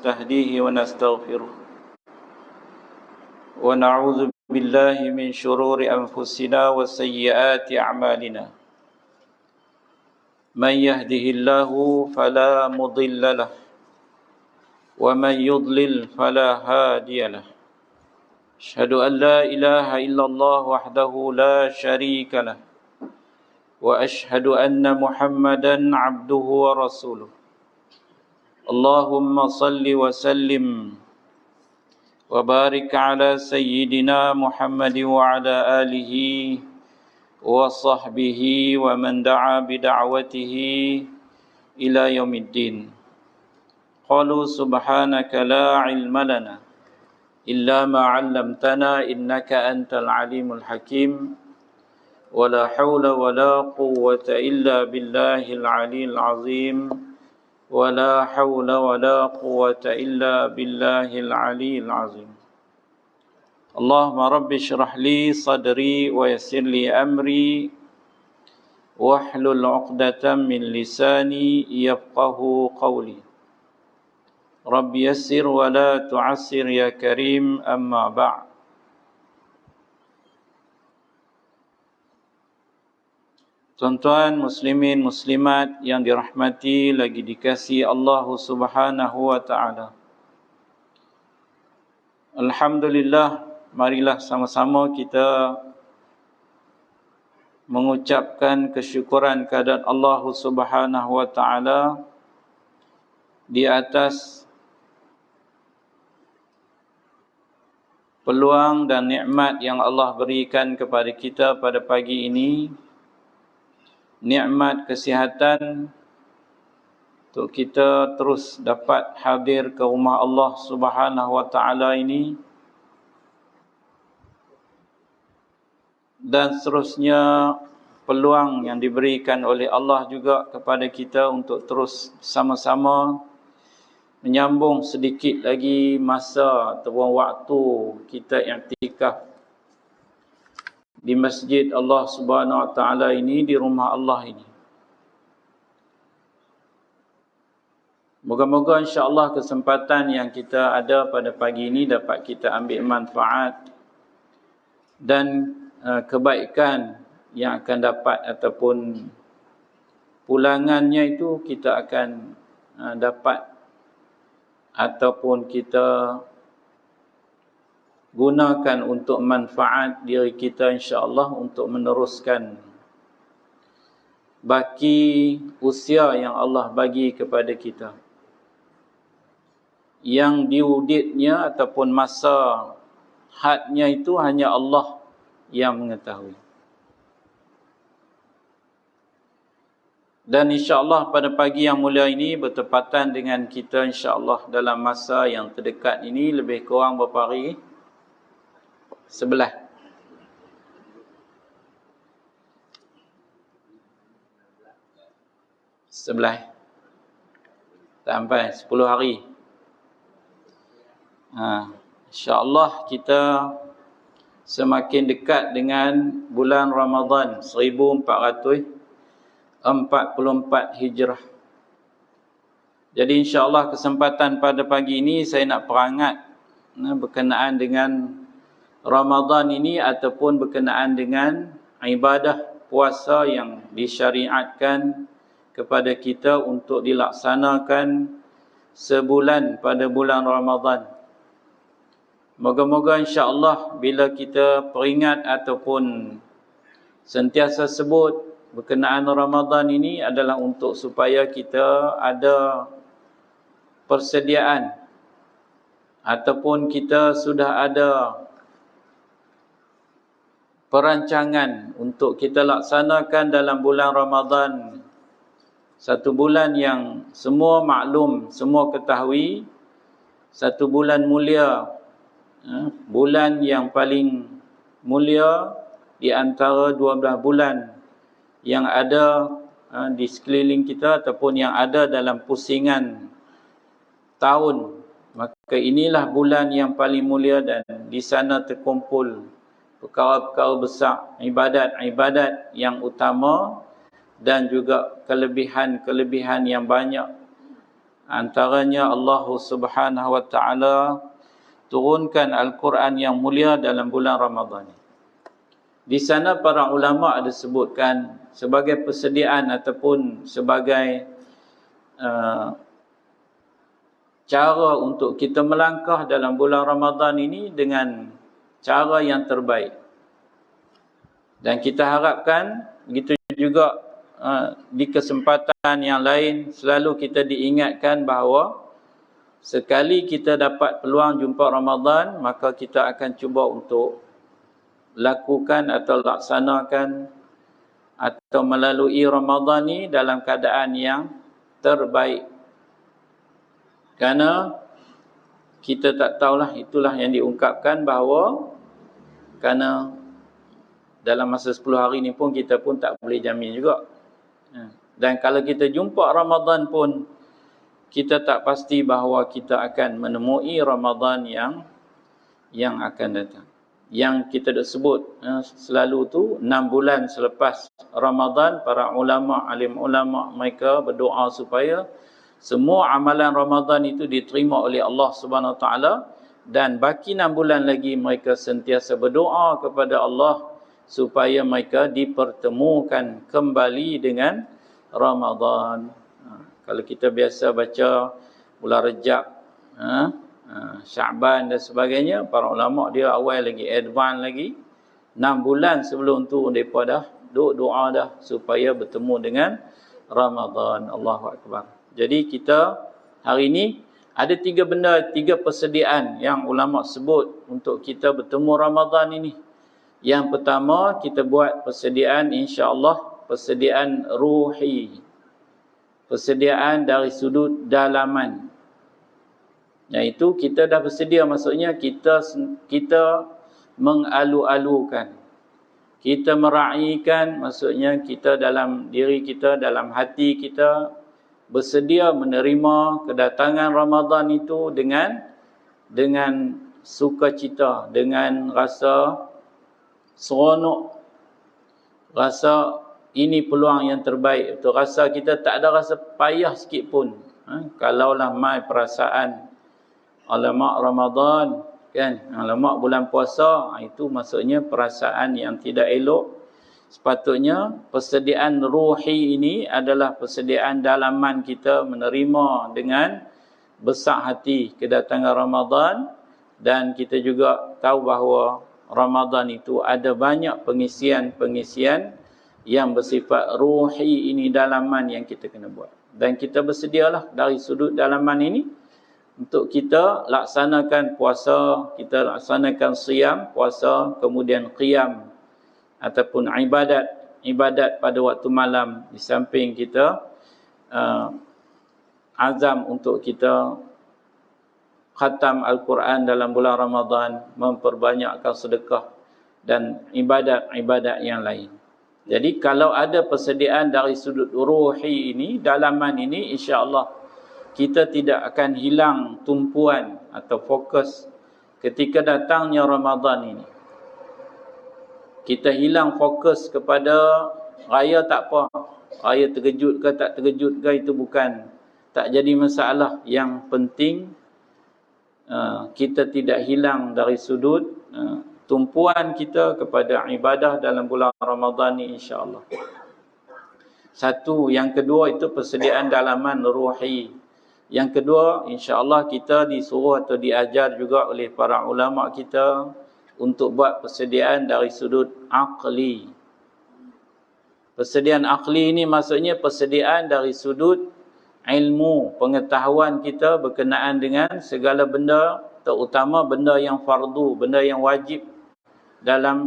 ونستهديه ونستغفره ونعوذ بالله من شرور أنفسنا وسيئات أعمالنا من يهده الله فلا مضل له ومن يضلل فلا هادي له أشهد أن لا إله إلا الله وحده لا شريك له وأشهد أن محمدا عبده ورسوله اللهم صل وسلم وبارك على سيدنا محمد وعلى آله وصحبه ومن دعا بدعوته إلى يوم الدين قالوا سبحانك لا علم لنا إلا ما علمتنا إنك أنت العليم الحكيم ولا حول ولا قوة إلا بالله العلي العظيم ولا حول ولا قوة إلا بالله العلي العظيم اللهم رب اشرح لي صدري ويسر لي أمري واحلل عقدة من لساني يفقه قولي رب يسر ولا تعسر يا كريم أما بعد. Tuan-tuan muslimin muslimat yang dirahmati lagi dikasihi Allah Subhanahu wa taala. Alhamdulillah, marilah sama-sama kita mengucapkan kesyukuran kehadirat Allah Subhanahu wa taala di atas peluang dan nikmat yang Allah berikan kepada kita pada pagi ini. Nikmat kesihatan untuk kita terus dapat hadir ke rumah Allah Subhanahu wa taala ini, dan seterusnya peluang yang diberikan oleh Allah juga kepada kita untuk terus sama-sama menyambung sedikit lagi masa ataupun waktu kita i'tikaf di masjid Allah Subhanahu wa taala ini, di rumah Allah ini. Moga-moga insya-Allah kesempatan yang kita ada pada pagi ini dapat kita ambil manfaat dan kebaikan yang akan dapat ataupun pulangannya itu kita akan dapat ataupun kita gunakan untuk manfaat diri kita insya-Allah untuk meneruskan baki usia yang Allah bagi kepada kita. Yang diuditnya ataupun masa hadnya itu hanya Allah yang mengetahui. Dan insya-Allah pada pagi yang mulia ini bertepatan dengan kita insya-Allah dalam masa yang terdekat ini, lebih kurang berapa hari? 11 sampai 10 hari. InsyaAllah kita semakin dekat dengan bulan Ramadan 1444 Hijrah. Jadi insyaAllah kesempatan pada pagi ini saya nak perangat berkenaan dengan Ramadan ini ataupun berkenaan dengan ibadah puasa yang disyariatkan kepada kita untuk dilaksanakan sebulan pada bulan Ramadan. Moga-moga insya-Allah bila kita peringat ataupun sentiasa sebut berkenaan Ramadan ini adalah untuk supaya kita ada persediaan ataupun kita sudah ada perancangan untuk kita laksanakan dalam bulan Ramadan. Satu bulan yang semua maklum, semua ketahui, satu bulan mulia, bulan yang paling mulia di antara 12 bulan yang ada di sekeliling kita ataupun yang ada dalam pusingan tahun. Maka inilah bulan yang paling mulia dan di sana terkumpul perkara-perkara besar, ibadat-ibadat yang utama dan juga kelebihan-kelebihan yang banyak Antaranya Allah Subhanahu wa taala turunkan Al-Quran yang mulia dalam bulan Ramadan. Di sana para ulama ada sebutkan sebagai persediaan ataupun sebagai cara untuk kita melangkah dalam bulan Ramadan ini dengan cara yang terbaik. Dan kita harapkan begitu juga di kesempatan yang lain selalu kita diingatkan bahawa sekali kita dapat peluang jumpa Ramadan, maka kita akan cuba untuk lakukan atau laksanakan atau melalui Ramadan ni dalam keadaan yang terbaik. Kerana kita tak tahulah, itulah yang diungkapkan bahawa kerana dalam masa 10 hari ni pun kita pun tak boleh jamin juga. Dan kalau kita jumpa Ramadan pun kita tak pasti bahawa kita akan menemui Ramadan yang akan datang. Yang kita dah sebut selalu tu 6 bulan selepas Ramadan, para ulama, alim ulama mereka berdoa supaya semua amalan Ramadan itu diterima oleh Allah Subhanahu Wa Taala, dan baki 6 bulan lagi mereka sentiasa berdoa kepada Allah supaya mereka dipertemukan kembali dengan Ramadan. Kalau kita biasa baca bulan Rejab, Syaban dan sebagainya, para ulama dia awal lagi, advance lagi, 6 bulan sebelum tu mereka dah doa dah supaya bertemu dengan Ramadan. Allahu Akbar. Jadi kita hari ini ada 3 benda, 3 persediaan yang ulama sebut untuk kita bertemu Ramadan ini. Yang pertama, kita buat persediaan insya-Allah, persediaan ruhi. Persediaan dari sudut dalaman. Iaitu kita dah bersedia, maksudnya kita mengalu-alukan. Kita meraihkan, maksudnya kita dalam diri kita, dalam hati kita bersedia menerima kedatangan Ramadan itu dengan sukacita, dengan rasa seronok, rasa ini peluang yang terbaik. Betul, rasa kita tak ada rasa payah sikit pun. Kalaulah mai perasaan alamak Ramadan, kan, alamak bulan puasa, itu maksudnya perasaan yang tidak elok. Sepatutnya persediaan ruhi ini adalah persediaan dalaman kita menerima dengan besar hati kedatangan Ramadan. Dan kita juga tahu bahawa Ramadan itu ada banyak pengisian-pengisian yang bersifat ruhi ini, dalaman yang kita kena buat. Dan kita bersedialah dari sudut dalaman ini untuk kita laksanakan puasa, kita laksanakan siyam, puasa, kemudian qiyam ataupun ibadat pada waktu malam. Di samping kita azam untuk kita khatam Al-Quran dalam bulan Ramadan, memperbanyakkan sedekah dan ibadat-ibadat yang lain. Jadi kalau ada persediaan dari sudut ruhi ini, dalaman ini, insya-Allah kita tidak akan hilang tumpuan atau fokus ketika datangnya Ramadan ini. Kita hilang fokus kepada raya tak apa. Raya terkejut ke tak terkejut ke, itu bukan, tak jadi masalah. Yang penting kita tidak hilang dari sudut tumpuan kita kepada ibadah dalam bulan Ramadan ni, insya-Allah. Satu. Yang kedua itu persediaan dalaman ruhi. Yang kedua, insya-Allah kita disuruh atau diajar juga oleh para ulama kita untuk buat persediaan dari sudut aqli. Persediaan aqli ini maksudnya persediaan dari sudut ilmu, pengetahuan kita berkenaan dengan segala benda, terutama benda yang fardu, benda yang wajib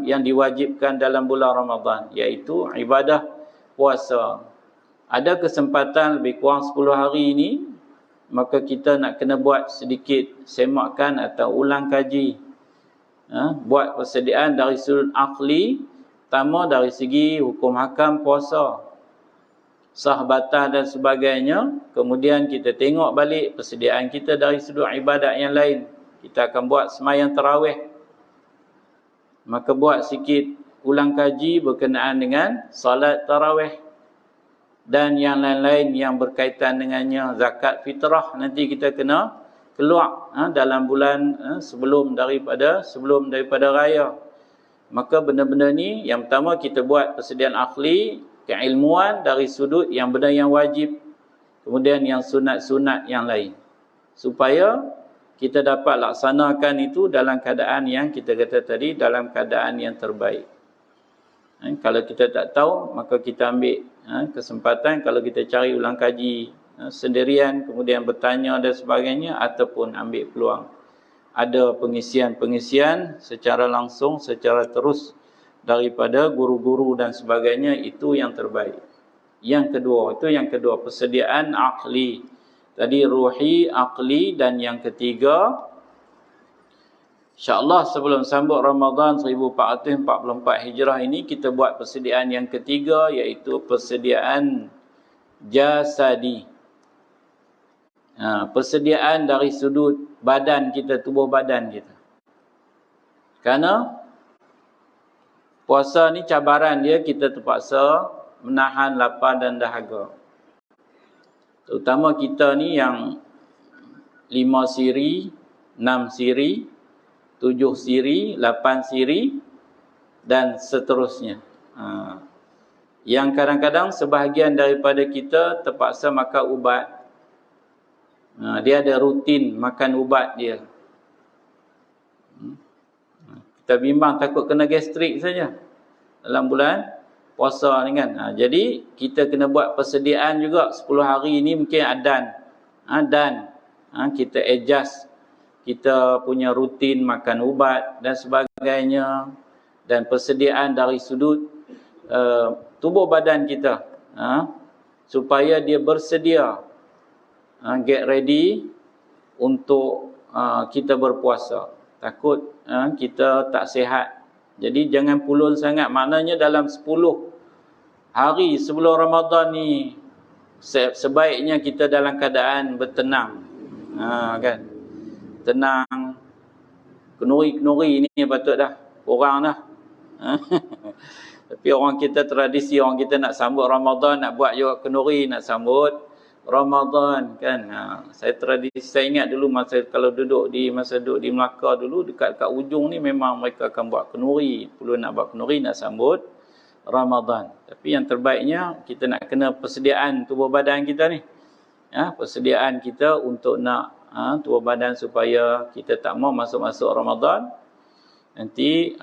yang diwajibkan dalam bulan Ramadan, iaitu ibadah puasa. Ada kesempatan lebih kurang 10 hari ini, maka kita nak kena buat sedikit semakan atau ulang kaji. Buat persediaan dari sudut aqli, pertama dari segi hukum hakam puasa, sah batal dan sebagainya. Kemudian kita tengok balik persediaan kita dari sudut ibadat yang lain. Kita akan buat sembahyang tarawih, maka buat sikit ulang kaji berkenaan dengan salat tarawih. dan yang lain-lain yang berkaitan dengannya. Zakat fitrah nanti kita kena keluar dalam bulan sebelum daripada raya. Maka benda-benda ni yang pertama kita buat persediaan akli, keilmuan dari sudut yang benda yang wajib, kemudian yang sunat-sunat yang lain, supaya kita dapat laksanakan itu dalam keadaan yang kita kata tadi, dalam keadaan yang terbaik. Kalau kita tak tahu, maka kita ambil kesempatan, kalau kita cari ulang kaji sendirian, kemudian bertanya dan sebagainya, ataupun ambil peluang ada pengisian secara langsung, secara terus daripada guru-guru dan sebagainya, itu yang terbaik. Yang kedua, persediaan akli. Tadi ruhi, akli, dan yang ketiga, insya-Allah sebelum sambut Ramadan 1444 Hijrah ini, kita buat persediaan yang ketiga, iaitu persediaan jasadi. Persediaan dari sudut badan kita, tubuh badan kita. Kerana puasa ni cabaran dia, kita terpaksa menahan lapar dan dahaga. Terutama kita ni yang 5 siri, 6 siri, 7 siri, 8 siri dan seterusnya. Yang kadang-kadang sebahagian daripada kita terpaksa makan ubat. Dia ada rutin makan ubat dia. Kita bimbang takut kena gastrik saja dalam bulan puasa ni kan. Jadi kita kena buat persediaan juga 10 hari ni mungkin adan. Kita adjust kita punya rutin makan ubat dan sebagainya, dan persediaan dari sudut tubuh badan kita supaya dia bersedia, get ready untuk kita berpuasa. Takut kita tak sihat. Jadi jangan pulun sangat. Maknanya dalam 10 hari sebelum Ramadan ni sebaiknya kita dalam keadaan bertenang. Kan? Tenang. Kenuri-kenuri ni patut dah. Kurang dah. Tapi orang kita tradisi, orang kita nak sambut Ramadan, nak buat juga kenuri, nak sambut Ramadan kan. Saya ingat dulu masa duduk di Melaka dulu, dekat ujung ni memang mereka akan buat kenuri. Perlu nak buat kenuri, nak sambut Ramadan. Tapi yang terbaiknya kita nak kena persediaan tubuh badan kita ni. Persediaan kita untuk nak tubuh badan supaya kita tak mau masuk Ramadan nanti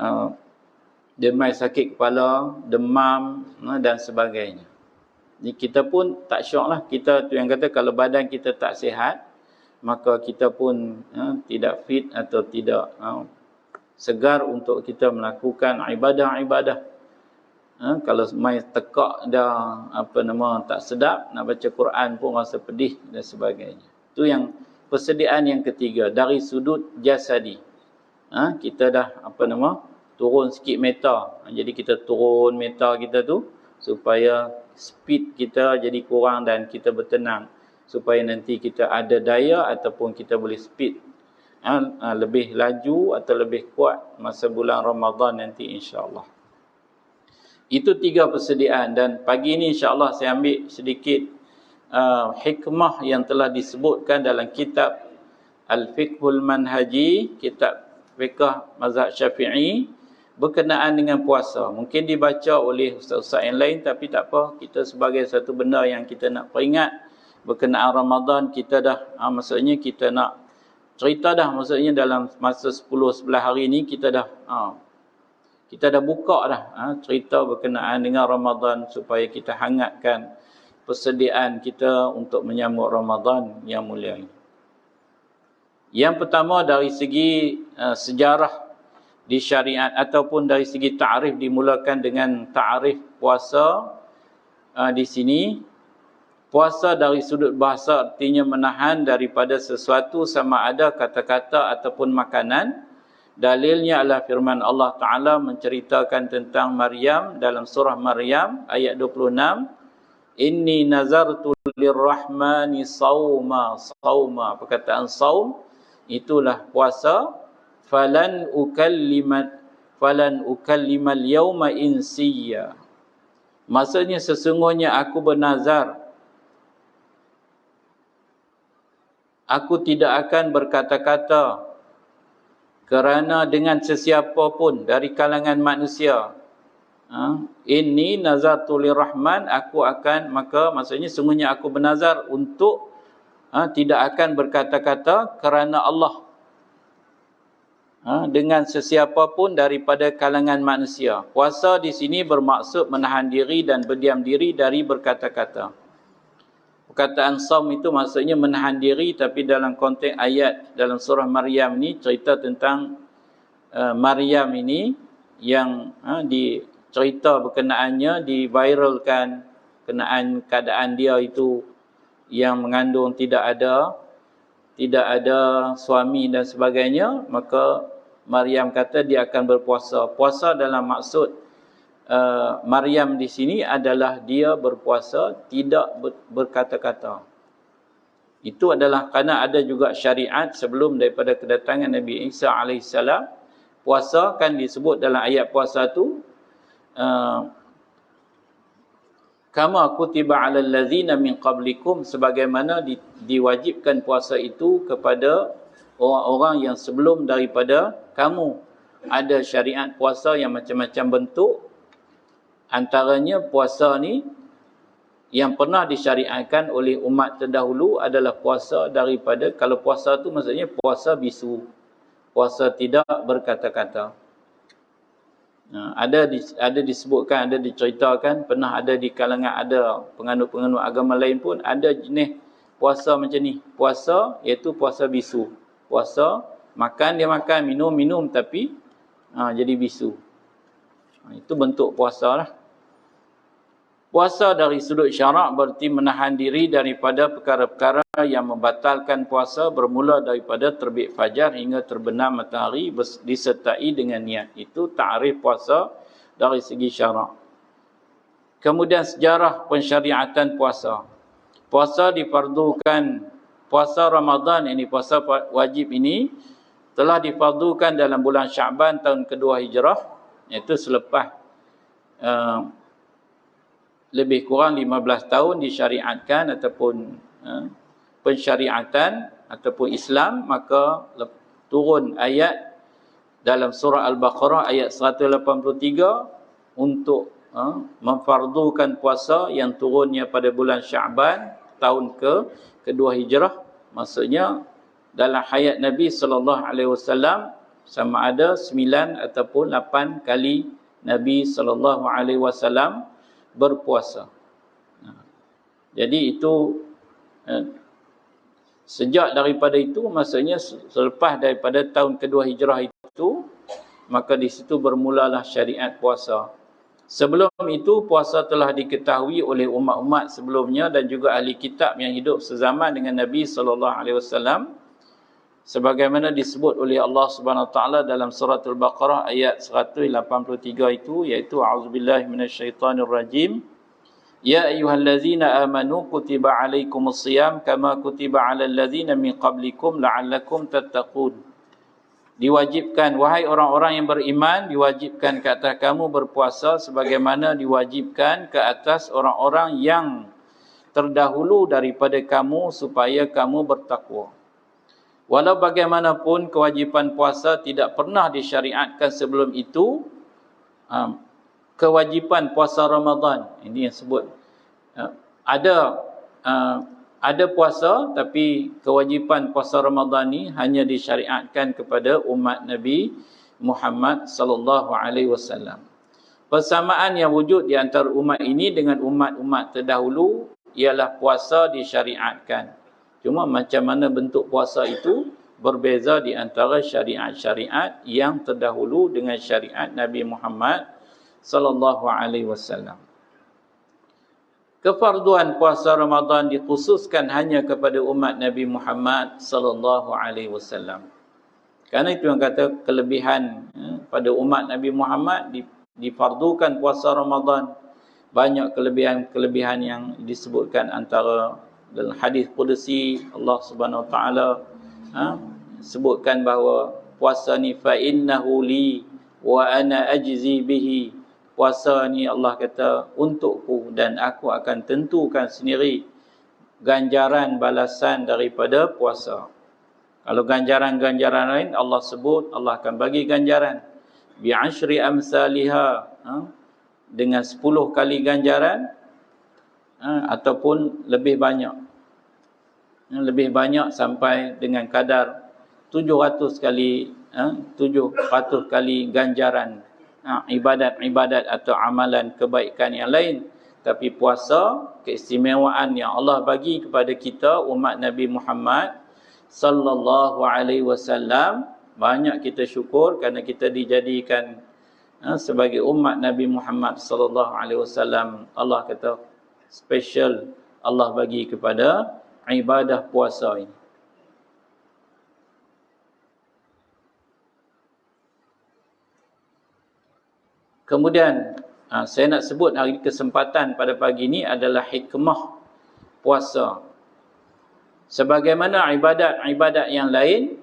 demam, sakit kepala, demam dan sebagainya. Ni kita pun tak syok lah. Kita tu yang kata kalau badan kita tak sihat, maka kita pun tidak fit atau tidak segar untuk kita melakukan ibadah-ibadah. Kalau main tekak dah tak sedap, nak baca Quran pun rasa pedih dan sebagainya. Itu yang persediaan yang ketiga dari sudut jasadi. Kita dah turun sikit meter. Jadi kita turun meter kita tu supaya speed kita jadi kurang dan kita bertenang, supaya nanti kita ada daya ataupun kita boleh speed lebih laju atau lebih kuat masa bulan Ramadan nanti insya-Allah. Itu 3 persediaan, dan pagi ni insya-Allah saya ambil sedikit hikmah yang telah disebutkan dalam kitab Al-Fiqhul Manhaji, kitab fiqh mazhab Syafi'i berkenaan dengan puasa. Mungkin dibaca oleh ustaz-ustaz yang lain, tapi tak apa, kita sebagai satu benda yang kita nak peringat berkenaan Ramadan, kita dah maksudnya kita nak cerita dah, maksudnya dalam masa 10-11 hari ni kita dah buka dah cerita berkenaan dengan Ramadan supaya kita hangatkan persediaan kita untuk menyambut Ramadan yang mulia ini. Yang pertama dari segi sejarah di syariat ataupun dari segi ta'rif, dimulakan dengan ta'rif puasa. Di sini puasa dari sudut bahasa artinya menahan daripada sesuatu sama ada kata-kata ataupun makanan. Dalilnya adalah firman Allah Ta'ala menceritakan tentang Maryam dalam surah Maryam ayat 26. Inni nazartu lirrahmani sawma. Perkataan saum itulah puasa. Falan ukallimal yawma insiyya. Maksudnya sesungguhnya aku bernazar, aku tidak akan berkata-kata kerana dengan sesiapa pun dari kalangan manusia. Inni nazartu lirrahman, aku akan, maka maksudnya sungguhnya aku bernazar untuk tidak akan berkata-kata kerana Allah. Dengan sesiapa pun daripada kalangan manusia. Puasa di sini bermaksud menahan diri dan berdiam diri dari berkata-kata. Perkataan saum itu maksudnya menahan diri, tapi dalam konteks ayat dalam surah Maryam ni cerita tentang Maryam ini yang cerita berkenaannya diviralkan, kenaan keadaan dia itu yang mengandung tidak ada suami dan sebagainya, maka Maryam kata dia akan berpuasa. Puasa dalam maksud Maryam di sini adalah dia berpuasa tidak berkata-kata. Itu adalah kerana ada juga syariat sebelum daripada kedatangan Nabi Isa AS. Puasa kan disebut dalam ayat puasa tu, kama kutiba 'alal ladzina min qablikum, sebagaimana diwajibkan puasa itu kepada orang-orang yang sebelum daripada kamu. Ada syariat puasa yang macam-macam bentuk. Antaranya puasa ni yang pernah disyariatkan oleh umat terdahulu adalah puasa daripada, kalau puasa tu maksudnya puasa bisu, puasa tidak berkata-kata. Ada disebutkan, ada diceritakan, pernah ada di kalangan ada penganut-penganut agama lain pun ada jenis puasa macam ni. Puasa iaitu puasa bisu. Puasa makan, dia makan, minum tapi jadi bisu. Itu bentuk puasa lah. Puasa dari sudut syarak berarti menahan diri daripada perkara-perkara yang membatalkan puasa, bermula daripada terbit fajar hingga terbenam matahari disertai dengan niat. Itu ta'rif puasa dari segi syarak. Kemudian sejarah pensyariatan puasa. Puasa difardukan, puasa Ramadan ini, puasa wajib ini telah difardukan dalam bulan Sya'ban tahun kedua Hijrah, iaitu selepas lebih kurang 15 tahun disyariatkan ataupun pensyariatan ataupun Islam. Maka turun ayat dalam surah Al-Baqarah ayat 183 untuk memfardukan puasa yang turunnya pada bulan Sya'ban tahun kedua Hijrah. Maksudnya dalam hayat Nabi SAW sama ada 9 ataupun 8 kali Nabi SAW berpuasa. Jadi itu sejak daripada itu, maksudnya selepas daripada tahun kedua Hijrah itu, maka di situ bermulalah syariat puasa. Sebelum itu puasa telah diketahui oleh umat-umat sebelumnya dan juga ahli kitab yang hidup sezaman dengan Nabi SAW, sebagaimana disebut oleh Allah Subhanahu Wa Taala dalam surah Al-Baqarah ayat 183 itu, iaitu a'udzubillahi minasyaitonirrajim. Ya ayyuhallazina amanu kutiba alaikumusiyam kama kutiba alal ladzina min qablikum la'allakum tattaqun. Diwajibkan, wahai orang-orang yang beriman, diwajibkan ke atas kamu berpuasa sebagaimana diwajibkan ke atas orang-orang yang terdahulu daripada kamu supaya kamu bertakwa. Walau bagaimanapun kewajipan puasa tidak pernah disyariatkan sebelum itu, kewajipan puasa Ramadan ini yang sebut ada puasa, tapi kewajipan puasa Ramadan ni hanya disyariatkan kepada umat Nabi Muhammad sallallahu alaihi wasallam. Persamaan yang wujud di antara umat ini dengan umat-umat terdahulu ialah puasa disyariatkan. Cuma macam mana bentuk puasa itu berbeza di antara syariat-syariat yang terdahulu dengan syariat Nabi Muhammad sallallahu alaihi wasallam. Kefarduan puasa Ramadan dikhususkan hanya kepada umat Nabi Muhammad sallallahu alaihi wasallam. Karena itu yang kata kelebihan pada umat Nabi Muhammad difardukan puasa Ramadan. Banyak kelebihan-kelebihan yang disebutkan antara dalam hadis qudsi Allah Subhanahu Wa Taala sebutkan bahawa puasa ni fa innahu li wa ana ajzi bihi. puasa ni Allah kata untukku dan aku akan tentukan sendiri ganjaran balasan daripada puasa. Kalau ganjaran-ganjaran lain Allah sebut, Allah akan bagi ganjaran bi'ashri amsalihha, dengan 10 kali ganjaran, ataupun lebih banyak. Lebih banyak sampai dengan kadar 700 kali 700 kali ganjaran ibadat-ibadat atau amalan kebaikan yang lain. Tapi puasa, keistimewaan yang Allah bagi kepada kita umat Nabi Muhammad sallallahu alaihi wasallam, banyak kita syukur kerana kita dijadikan sebagai umat Nabi Muhammad sallallahu alaihi wasallam. Allah kata special Allah bagi kepada ibadah puasa ini. Kemudian saya nak sebut hari kesempatan pada pagi ini adalah hikmah puasa. Sebagaimana ibadat-ibadat yang lain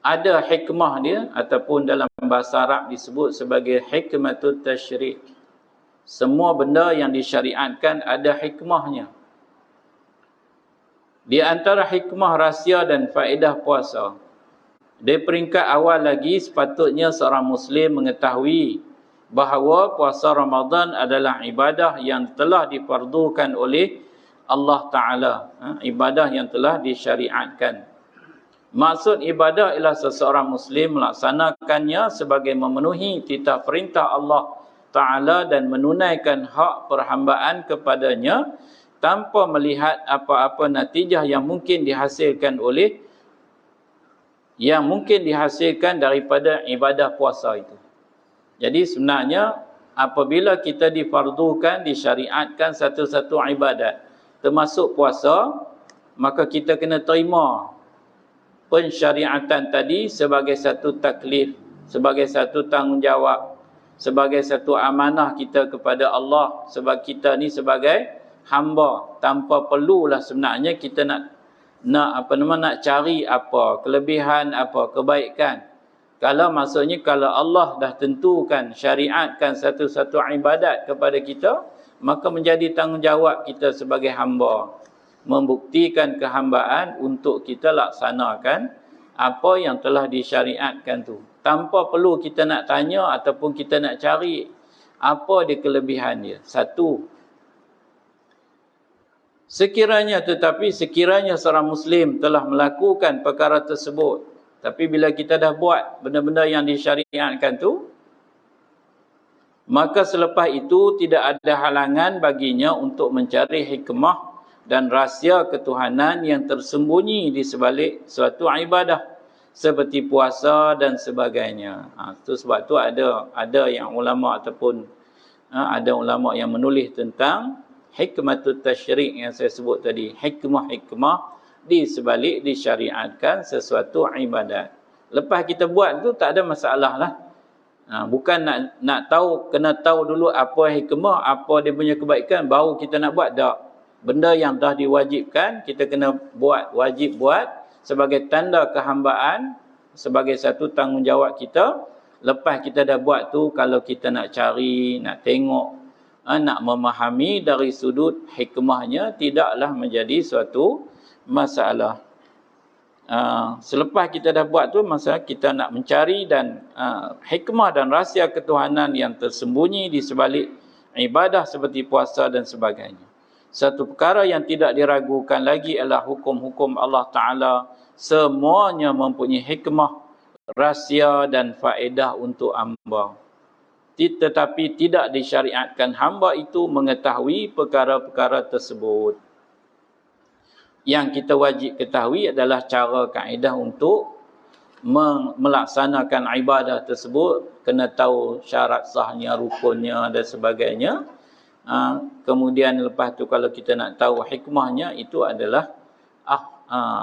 ada hikmah dia, ataupun dalam bahasa Arab disebut sebagai hikmatut tasyri'. Semua benda yang disyariatkan ada hikmahnya. Di antara hikmah rahsia dan faedah puasa, di peringkat awal lagi sepatutnya seorang Muslim mengetahui bahawa puasa Ramadan adalah ibadah yang telah difardukan oleh Allah Ta'ala. Ibadah yang telah disyariatkan. Maksud ibadah ialah seseorang Muslim melaksanakannya sebagai memenuhi titah perintah Allah Ta'ala dan menunaikan hak perhambaan kepadanya tanpa melihat apa-apa natijah yang mungkin dihasilkan daripada ibadah puasa itu. Jadi sebenarnya apabila kita difardukan, disyariatkan satu-satu ibadat, termasuk puasa, maka kita kena terima pensyariatan tadi sebagai satu taklif, sebagai satu tanggungjawab, sebagai satu amanah kita kepada Allah, sebab kita ni sebagai hamba, tanpa perlulah sebenarnya kita nak cari apa kelebihan, apa kebaikan. Kalau maksudnya kalau Allah dah tentukan, syariatkan satu-satu ibadat kepada kita, maka menjadi tanggungjawab kita sebagai hamba membuktikan kehambaan untuk kita laksanakan apa yang telah disyariatkan tu, tanpa perlu kita nak tanya ataupun kita nak cari apa dia kelebihan dia. Satu, sekiranya seorang Muslim telah melakukan perkara tersebut, tapi bila kita dah buat benda-benda yang disyariatkan tu, maka selepas itu tidak ada halangan baginya untuk mencari hikmah dan rahsia ketuhanan yang tersembunyi di sebalik suatu ibadah seperti puasa dan sebagainya. Itu sebab tu ada yang ulama ataupun ada ulama yang menulis tentang hikmatut tasyri' yang saya sebut tadi, hikmah-hikmah di sebalik disyariatkan sesuatu ibadat. Lepas kita buat tu tak ada masalah lah. Bukan nak tahu, kena tahu dulu apa hikmah, apa dia punya kebaikan, baru kita nak buat. Tak. Benda yang dah diwajibkan, kita kena buat, wajib buat sebagai tanda kehambaan, sebagai satu tanggungjawab kita. Lepas kita dah buat tu, kalau kita nak cari, nak tengok, nak memahami dari sudut hikmahnya, tidaklah menjadi suatu masalah. Selepas kita dah buat tu, masa kita nak mencari dan hikmah dan rahsia ketuhanan yang tersembunyi di sebalik ibadah seperti puasa dan sebagainya. Satu perkara yang tidak diragukan lagi adalah hukum-hukum Allah Ta'ala semuanya mempunyai hikmah, rahsia dan faedah untuk hamba. Tetapi tidak disyariatkan hamba itu mengetahui perkara-perkara tersebut. Yang kita wajib ketahui adalah cara kaedah untuk melaksanakan ibadah tersebut. Kena tahu syarat sahnya, rukunnya dan sebagainya. Kemudian lepas tu kalau kita nak tahu hikmahnya, itu adalah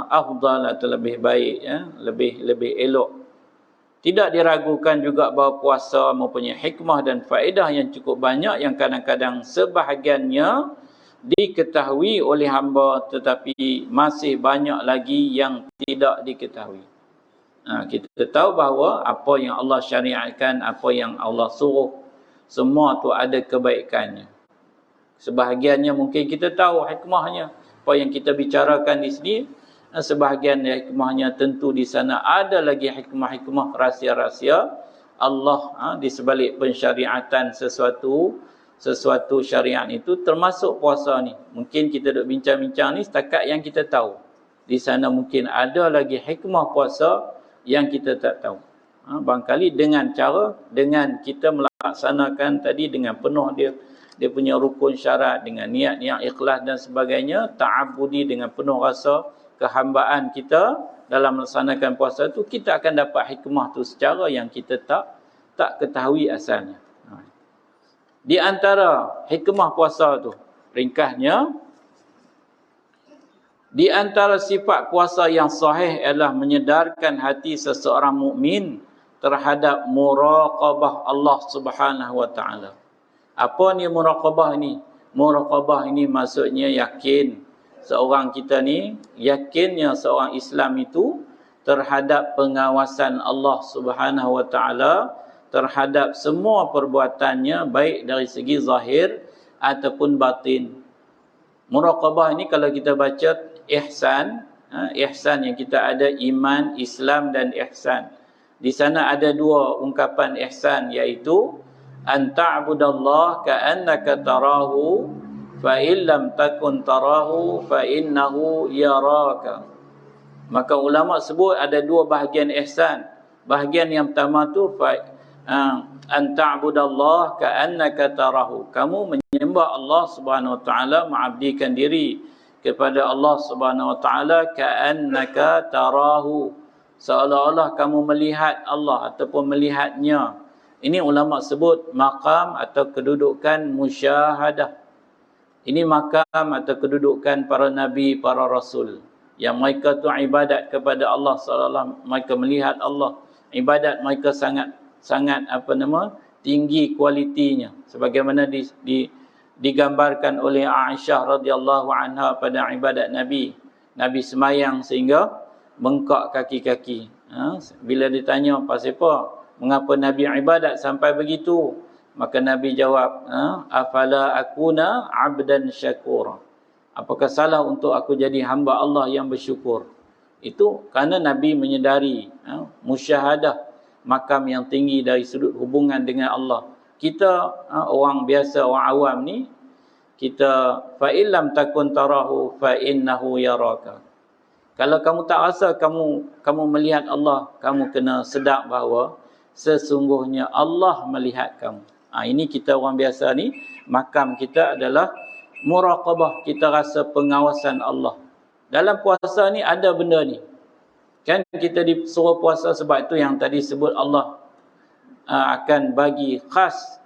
afdal atau lebih baik, lebih elok. Tidak diragukan juga bahawa puasa mempunyai hikmah dan faedah yang cukup banyak yang kadang-kadang sebahagiannya diketahui oleh hamba tetapi masih banyak lagi yang tidak diketahui. Kita tahu bahawa apa yang Allah syariatkan, apa yang Allah suruh semua tu ada kebaikannya. Sebahagiannya mungkin kita tahu hikmahnya. Apa yang kita bicarakan di sini, sebahagian hikmahnya tentu di sana ada lagi hikmah-hikmah rahsia-rahsia Allah di sebalik pensyariatan sesuatu syariat itu, termasuk puasa ni. Mungkin kita duk bincang-bincang ni setakat yang kita tahu. Di sana mungkin ada lagi hikmah puasa yang kita tak tahu. Barangkali dengan kita melaksanakan tadi dengan penuh dia punya rukun syarat, dengan niat-niat ikhlas dan sebagainya, ta'abudi dengan penuh rasa kehambaan kita dalam melaksanakan puasa tu, kita akan dapat hikmah tu secara yang kita tak ketahui asalnya. Di antara hikmah puasa tu, ringkasnya, di antara sifat puasa yang sahih ialah menyedarkan hati seseorang mukmin terhadap muraqabah Allah Subhanahu wa taala. Apa ni muraqabah ni? Muraqabah ini maksudnya yakin. Seorang kita ni, yakinnya seorang Islam itu terhadap pengawasan Allah Subhanahu wa taala terhadap semua perbuatannya, baik dari segi zahir ataupun batin. Muraqabah ini kalau kita baca ihsan, ihsan yang kita ada iman, Islam dan ihsan. Di sana ada dua ungkapan ihsan, iaitu an ta'budallaha ka'annaka tarahu fa in lam takun tarahu fa innahu yaraka. Maka ulama sebut ada dua bahagian ihsan. Bahagian yang pertama tu an ta'budallaha ka'annaka tarahu. Kamu menyembah Allah Subhanahu wa taala, mengabdikan diri kepada Allah Subhanahu wa taala ka'annaka tarahu, seolah-olah kamu melihat Allah ataupun melihatnya. Ini ulama sebut maqam atau kedudukan musyahadah. Ini makam atau kedudukan para nabi, para rasul, yang mereka tu ibadat kepada Allah, seolah-olah mereka melihat Allah. Ibadat mereka sangat tinggi kualitinya, sebagaimana digambarkan oleh Aisyah radhiyallahu anha pada ibadat Nabi semayang sehingga bengkak kaki-kaki. Bila ditanya pasal apa, mengapa Nabi ibadat sampai begitu, maka Nabi jawab, afala akuna abdan syakura. Apakah salah untuk aku jadi hamba Allah yang bersyukur? Itu kerana Nabi menyedari musyahadah, makam yang tinggi dari sudut hubungan dengan Allah. Kita orang biasa, orang awam ni, kita fa illam takun tarahu fa innahu yaraka. Kalau kamu tak rasa kamu melihat Allah, kamu kena sedar bahawa sesungguhnya Allah melihat kamu. Ini kita orang biasa ni, makam kita adalah muraqabah, kita rasa pengawasan Allah. Dalam puasa ni ada benda ni. Kan kita disuruh puasa, sebab itu yang tadi sebut Allah akan bagi khas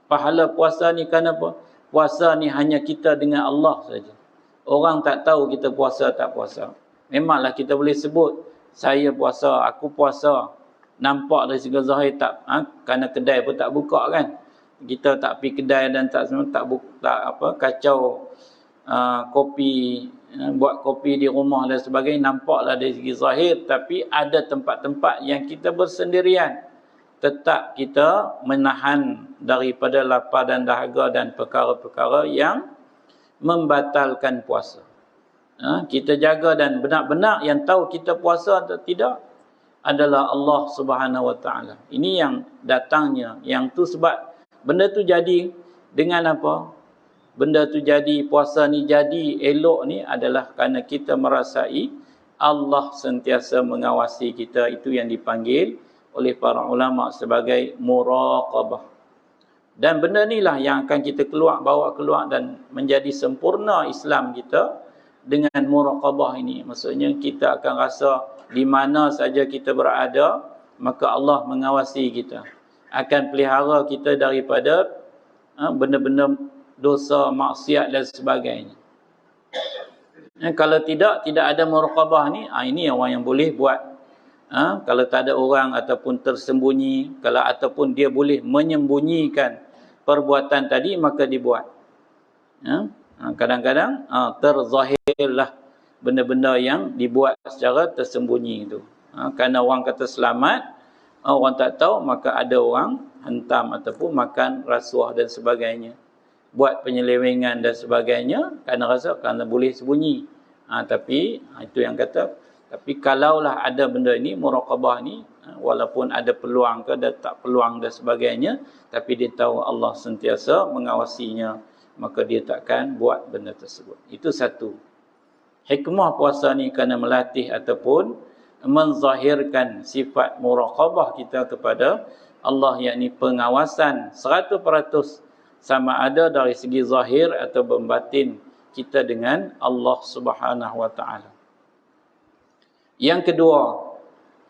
pahala puasa ni. Kenapa? Puasa ni hanya kita dengan Allah saja. Orang tak tahu kita puasa tak puasa. Memanglah kita boleh sebut saya puasa, aku puasa. Nampak dari segi zahir tak, kerana kedai pun tak buka kan. Kita tak pergi kedai dan kacau kopi, buat kopi di rumah dan sebagainya, nampaklah dari segi zahir. Tapi ada tempat-tempat yang kita bersendirian, tetap kita menahan daripada lapar dan dahaga dan perkara-perkara yang membatalkan puasa. Kita jaga, dan benar-benar yang tahu kita puasa atau tidak adalah Allah Subhanahu wa taala. Ini yang datangnya, yang tu sebab benda tu jadi dengan apa? Benda tu jadi, puasa ni jadi elok ni adalah kerana kita merasai Allah sentiasa mengawasi kita. Itu yang dipanggil oleh para ulama sebagai muraqabah. Dan benda inilah yang akan kita bawa keluar dan menjadi sempurna Islam kita dengan muraqabah ini. Maksudnya kita akan rasa di mana saja kita berada, maka Allah mengawasi kita, akan pelihara kita daripada benda-benda dosa, maksiat dan sebagainya. Kalau tidak ada muraqabah ni, ini orang yang boleh buat. Kalau tak ada orang ataupun tersembunyi, ataupun dia boleh menyembunyikan perbuatan tadi, maka dibuat. Kadang-kadang terzahirlah benda-benda yang dibuat secara tersembunyi itu. Kerana orang kata selamat, orang tak tahu, maka ada orang hentam ataupun makan rasuah dan sebagainya. Buat penyelewengan dan sebagainya kerana boleh sembunyi. Tapi itu yang kata, tapi kalaulah ada benda ini, muraqabah ni, walaupun ada peluang ke ada tak peluang dan sebagainya, tapi dia tahu Allah sentiasa mengawasinya, maka dia takkan buat benda tersebut. Itu satu. Hikmah puasa ni kerana melatih ataupun menzahirkan sifat muraqabah kita kepada Allah, yakni pengawasan 100% sama ada dari segi zahir atau batin kita dengan Allah Subhanahu wa taala. Yang kedua,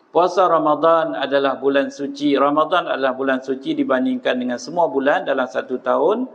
puasa Ramadan adalah bulan suci. Ramadan adalah bulan suci dibandingkan dengan semua bulan dalam satu tahun.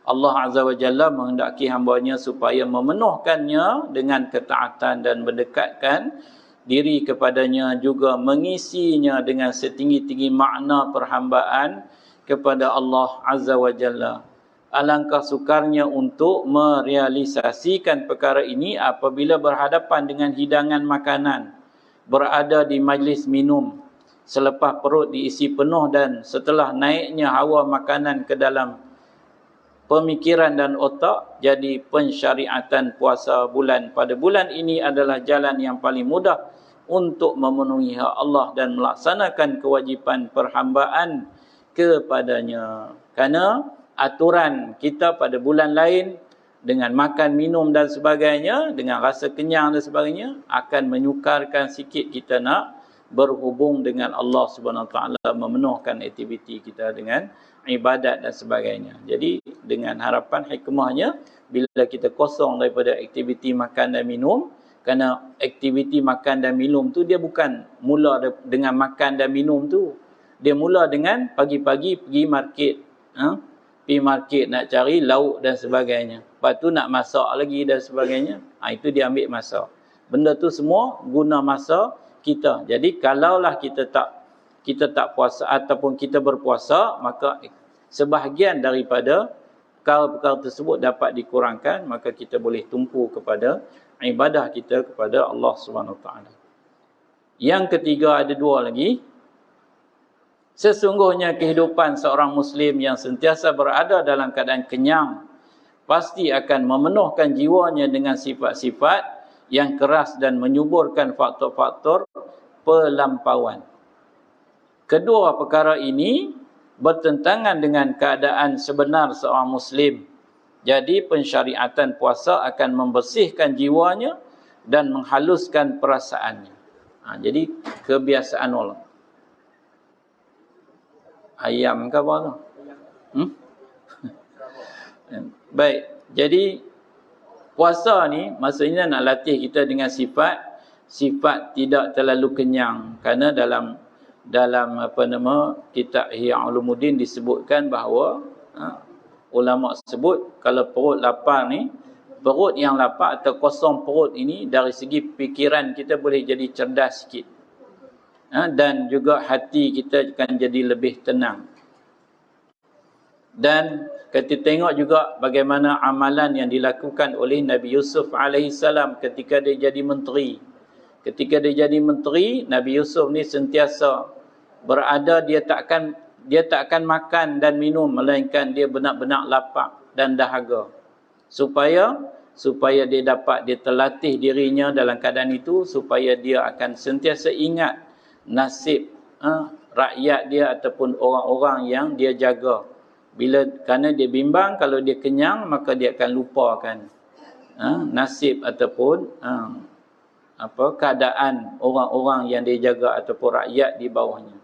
Allah Azza wa Jalla menghendaki hamba-Nya supaya memenuhkannya dengan ketaatan dan mendekatkan diri kepadanya, juga mengisinya dengan setinggi-tinggi makna perhambaan kepada Allah Azza wa Jalla. Alangkah sukarnya untuk merealisasikan perkara ini apabila berhadapan dengan hidangan makanan, berada di majlis minum, selepas perut diisi penuh dan setelah naiknya hawa makanan ke dalam pemikiran dan otak, jadi pensyariatan puasa bulan pada bulan ini adalah jalan yang paling mudah untuk memenuhi hak Allah dan melaksanakan kewajipan perhambaan kepadanya. Kerana aturan kita pada bulan lain dengan makan, minum dan sebagainya, dengan rasa kenyang dan sebagainya, akan menyukarkan sikit kita nak berhubung dengan Allah Subhanahu Wa Taala, memenuhkan aktiviti kita dengan ibadat dan sebagainya. Jadi dengan harapan hikmahnya, bila kita kosong daripada aktiviti makan dan minum, kerana aktiviti makan dan minum tu dia bukan mula dengan makan dan minum tu. Dia mula dengan pagi-pagi pergi market. Pergi market nak cari lauk dan sebagainya. Lepas tu nak masak lagi dan sebagainya. Itu dia ambil masa. Benda tu semua guna masa kita. Jadi kalaulah kita tak puasa ataupun kita berpuasa, maka sebahagian daripada perkara-perkara tersebut dapat dikurangkan, maka kita boleh tumpu kepada ibadah kita kepada Allah Subhanahu Wa Taala. Yang ketiga, ada dua lagi. Sesungguhnya kehidupan seorang Muslim yang sentiasa berada dalam keadaan kenyang pasti akan memenuhkan jiwanya dengan sifat-sifat yang keras dan menyuburkan faktor-faktor pelampauan. Kedua perkara ini bertentangan dengan keadaan sebenar seorang Muslim. Jadi pensyariatan puasa akan membersihkan jiwanya dan menghaluskan perasaannya. Jadi kebiasaan Allah. Ayam ke apa tu? Baik, jadi puasa ni maksudnya nak latih kita dengan sifat tidak terlalu kenyang. Kerana dalam kitab Ihya Ulumuddin disebutkan bahawa ulama sebut kalau perut lapar ni, perut yang lapar atau kosong perut ini dari segi fikiran kita boleh jadi cerdas sikit. Dan juga hati kita akan jadi lebih tenang. Dan kita tengok juga bagaimana amalan yang dilakukan oleh Nabi Yusuf alaihissalam ketika dia jadi menteri. Ketika dia jadi menteri, Nabi Yusuf ni sentiasa berada, dia tak akan makan dan minum, melainkan dia benar-benar lapar dan dahaga. Supaya dia terlatih dirinya dalam keadaan itu, supaya dia akan sentiasa ingat nasib rakyat dia ataupun orang-orang yang dia jaga. Kerana dia bimbang kalau dia kenyang, maka dia akan lupakan nasib ataupun keadaan orang-orang yang dia jaga ataupun rakyat di bawahnya.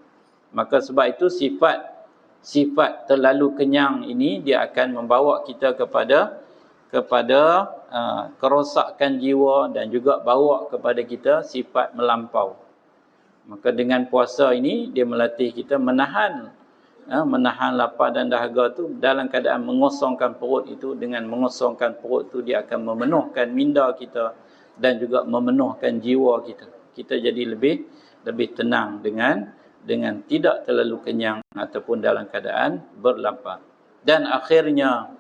Maka sebab itu sifat terlalu kenyang ini dia akan membawa kita kepada kerosakan jiwa dan juga bawa kepada kita sifat melampau. Maka dengan puasa ini dia melatih kita menahan lapar dan dahaga tu dalam keadaan mengosongkan perut itu. Dengan mengosongkan perut tu dia akan memenuhkan minda kita dan juga memenuhkan jiwa kita. Kita jadi lebih tenang dengan tidak terlalu kenyang ataupun dalam keadaan berlapar. Dan akhirnya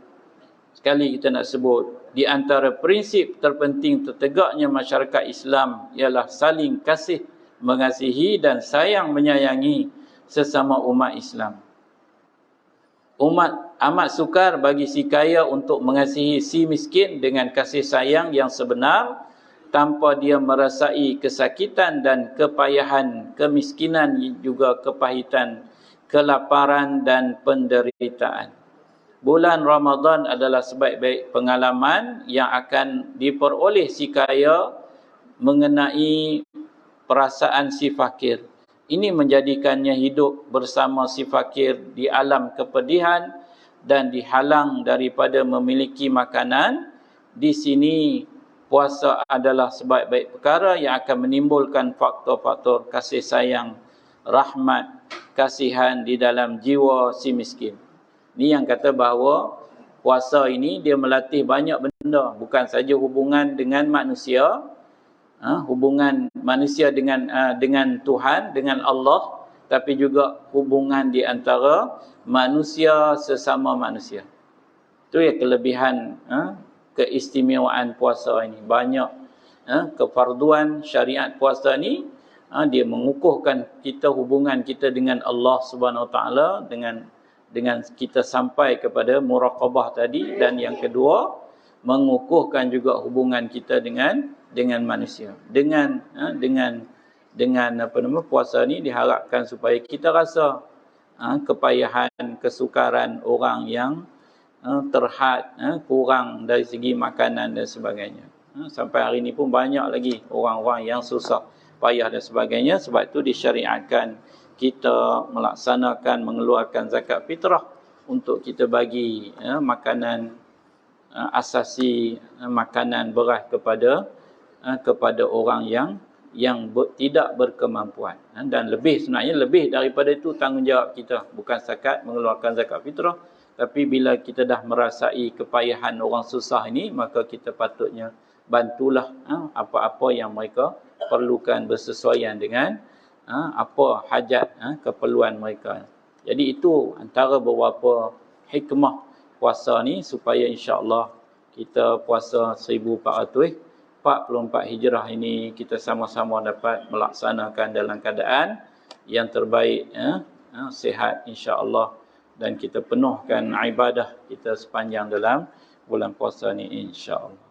sekali kita nak sebut, di antara prinsip terpenting tertegaknya masyarakat Islam ialah saling kasih, mengasihi dan sayang menyayangi sesama umat Islam. Umat amat sukar bagi si kaya untuk mengasihi si miskin dengan kasih sayang yang sebenar tanpa dia merasai kesakitan dan kepayahan, kemiskinan juga kepahitan, kelaparan dan penderitaan. Bulan Ramadan adalah sebaik-baik pengalaman yang akan diperoleh si kaya mengenai perasaan si fakir. Ini menjadikannya hidup bersama si fakir di alam kepedihan dan dihalang daripada memiliki makanan. Di sini puasa adalah sebaik-baik perkara yang akan menimbulkan faktor-faktor kasih sayang, rahmat, kasihan di dalam jiwa si miskin. Ini yang kata bahawa puasa ini dia melatih banyak benda, bukan saja hubungan dengan manusia, hubungan manusia dengan Tuhan, dengan Allah, tapi juga hubungan di antara manusia sesama manusia. Itu ya kelebihan, keistimewaan puasa ini. Banyak kefarduan syariat puasa ni, dia mengukuhkan kita, hubungan kita dengan Allah Subhanahu Wa Taala, dengan kita sampai kepada muraqabah tadi, dan yang kedua mengukuhkan juga hubungan kita dengan manusia. Dengan puasa ni diharapkan supaya kita rasa kepayahan, kesukaran orang yang terhad, kurang dari segi makanan dan sebagainya. Sampai hari ini pun banyak lagi orang-orang yang susah payah dan sebagainya. Sebab itu disyariatkan kita melaksanakan, mengeluarkan zakat fitrah untuk kita bagi makanan asasi, makanan beras kepada orang yang tidak berkemampuan. Dan sebenarnya lebih daripada itu tanggungjawab kita, bukan setakat mengeluarkan zakat fitrah, tapi bila kita dah merasai kepayahan orang susah ini, maka kita patutnya bantulah apa-apa yang mereka perlukan bersesuaian dengan apa hajat, keperluan mereka. Jadi itu antara beberapa hikmah puasa ni, supaya insya-Allah kita puasa 1444 Hijrah ini kita sama-sama dapat melaksanakan dalam keadaan yang terbaik, sihat insya-Allah, dan kita penuhkan ibadah kita sepanjang dalam bulan puasa ni insya-Allah.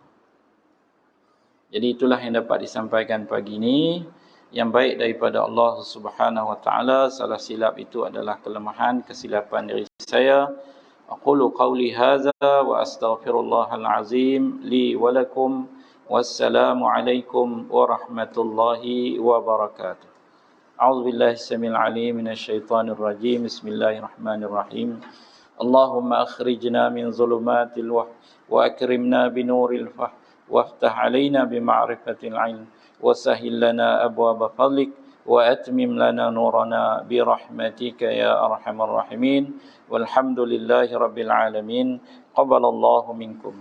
Jadi itulah yang dapat disampaikan pagi ini. Yang baik daripada Allah Subhanahu Wa Taala, salah silap itu adalah kelemahan, kesilapan diri saya. Aqulu qawli hadza wa astaghfirullahal azim li wa lakum. Wassalamu alaikum warahmatullahi wabarakatuh. A'udzu billahi samil alim minasyaitonir rajim. Bismillahirrahmanirrahim. Allahumma akhrijna min zulumatil wahyi wa akrimna binuril fahmi وافتح علينا بمعرفة العلم وسهل لنا أبواب فضلك وأتمم لنا نورنا برحمتك يا أرحم الراحمين والحمد لله رب العالمين قبل الله منكم.